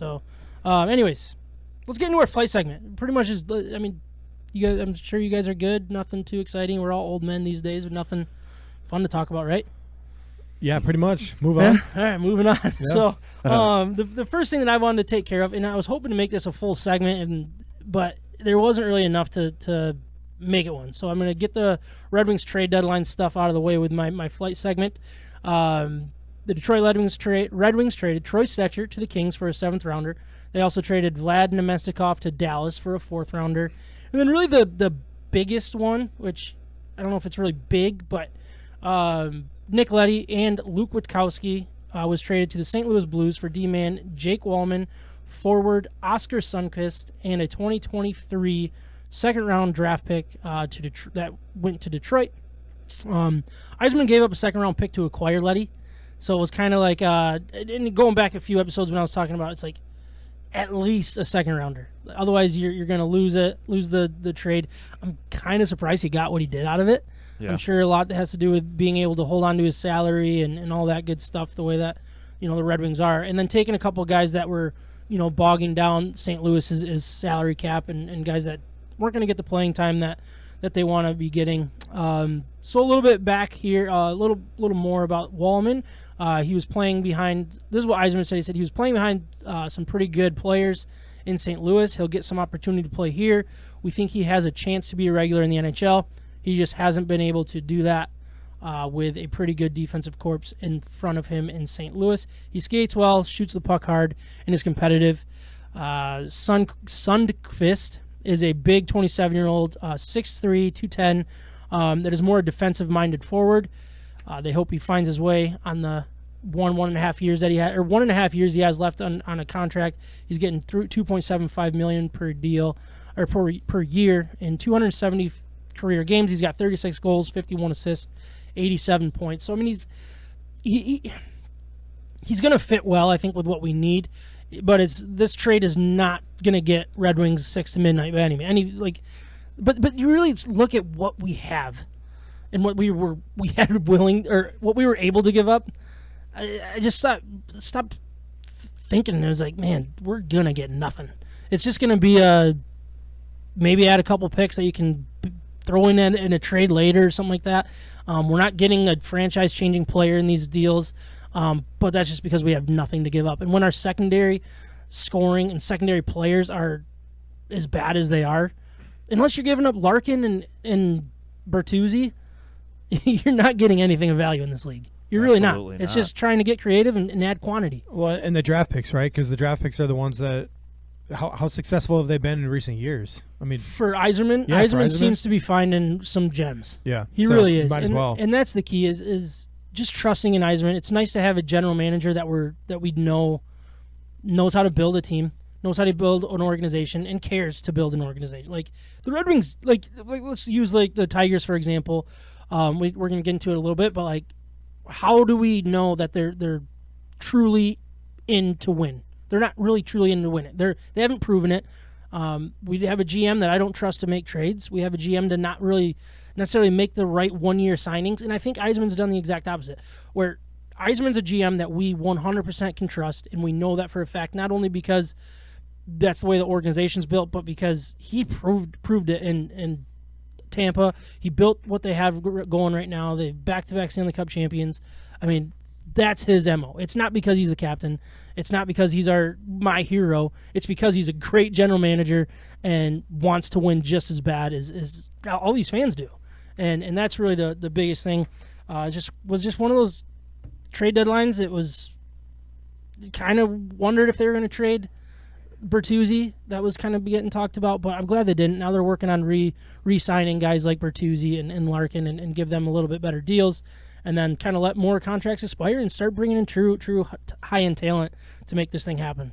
So, anyways, let's get into our flight segment. Pretty much is, I mean, you guys, I'm sure you guys are good. Nothing too exciting. We're all old men these days, but nothing fun to talk about, right? Yeah, pretty much. Move on. All right, moving on. Yeah. So, the first thing that I wanted to take care of, and I was hoping to make this a full segment, but there wasn't really enough to make it one. So I'm going to get the Red Wings trade deadline stuff out of the way with my flight segment. The Detroit Red Wings traded Troy Stecher to the Kings for a 7th rounder. They also traded Vlad Nemestikov to Dallas for a 4th rounder. And then really the biggest one, which I don't know if it's really big, but Nick Leddy and Luke Witkowski was traded to the St. Louis Blues for D-man Jake Wallman, forward Oscar Sundqvist, and a 2023 second-round draft pick that went to Detroit. Yzerman gave up a second-round pick to acquire Leddy, so it was kind of like, and going back a few episodes when I was talking about it, it's like at least a second-rounder. Otherwise, you're going to lose the trade. I'm kind of surprised he got what he did out of it. Yeah. I'm sure a lot has to do with being able to hold on to his salary and all that good stuff, the way that the Red Wings are. And then taking a couple of guys that were bogging down St. Louis's salary cap and guys that weren't going to get the playing time that they want to be getting. So a little bit back here, a little more about Wallman. He was playing behind, this is what Yzerman said, he said he was playing behind some pretty good players in St. Louis. He'll get some opportunity to play here. We think he has a chance to be a regular in the NHL. He just hasn't been able to do that with a pretty good defensive corps in front of him in St. Louis. He skates well, shoots the puck hard, and is competitive. Sundqvist is a big 27-year-old, 6'3", 210, that is more a defensive-minded forward. They hope he finds his way on the 1.5 years that he had, or 1.5 years he has left on a contract. He's getting through $2.75 million per deal, or per year, in 270 career games. He's got 36 goals, 51 assists, 87 points. So I mean, he's going to fit well, I think, with what we need. But this trade is not going to get Red Wings 6 to midnight by but you really look at what we have and what we were able to give up. I just stopped thinking, and I was like, man, we're gonna get nothing. It's just gonna be maybe add a couple picks that you can throw in a trade later or something like that. We're not getting a franchise-changing player in these deals, but that's just because we have nothing to give up. And when our secondary scoring and secondary players are as bad as they are, unless you're giving up Larkin and Bertuzzi, you're not getting anything of value in this league. You're really not. It's just trying to get creative and add quantity. Well, and the draft picks, right? Because the draft picks are the ones that how successful have they been in recent years? I mean, for Yzerman, Yzerman seems to be finding some gems. Yeah, he really is. Might as well. And that's the key is just trusting in Yzerman. It's nice to have a general manager that we know knows how to build a team, knows how to build an organization, and cares to build an organization. Like the Red Wings, like let's use like the Tigers for example. We're gonna get into it a little bit, but like, how do we know that they're truly in to win? They're not really truly in to win it. They haven't proven it. We have a GM that I don't trust to make trades. We have a GM to not really necessarily make the right one-year signings, and I think Yzerman's done the exact opposite, where Yzerman's a GM that we 100% can trust, and we know that for a fact, not only because that's the way the organization's built, but because he proved it in Tampa. He built what they have going right now. They back-to-back Stanley Cup champions. I mean, that's his MO. It's not because he's the captain. It's not because he's my hero. It's because he's a great general manager and wants to win just as bad as all these fans do. And that's really the biggest thing. Was just one of those trade deadlines. It was kind of wondered if they were going to trade Bertuzzi. That was kind of getting talked about, but I'm glad they didn't. Now they're working on re-signing guys like Bertuzzi and Larkin and give them a little bit better deals, and then kind of let more contracts expire and start bringing in true high-end talent to make this thing happen.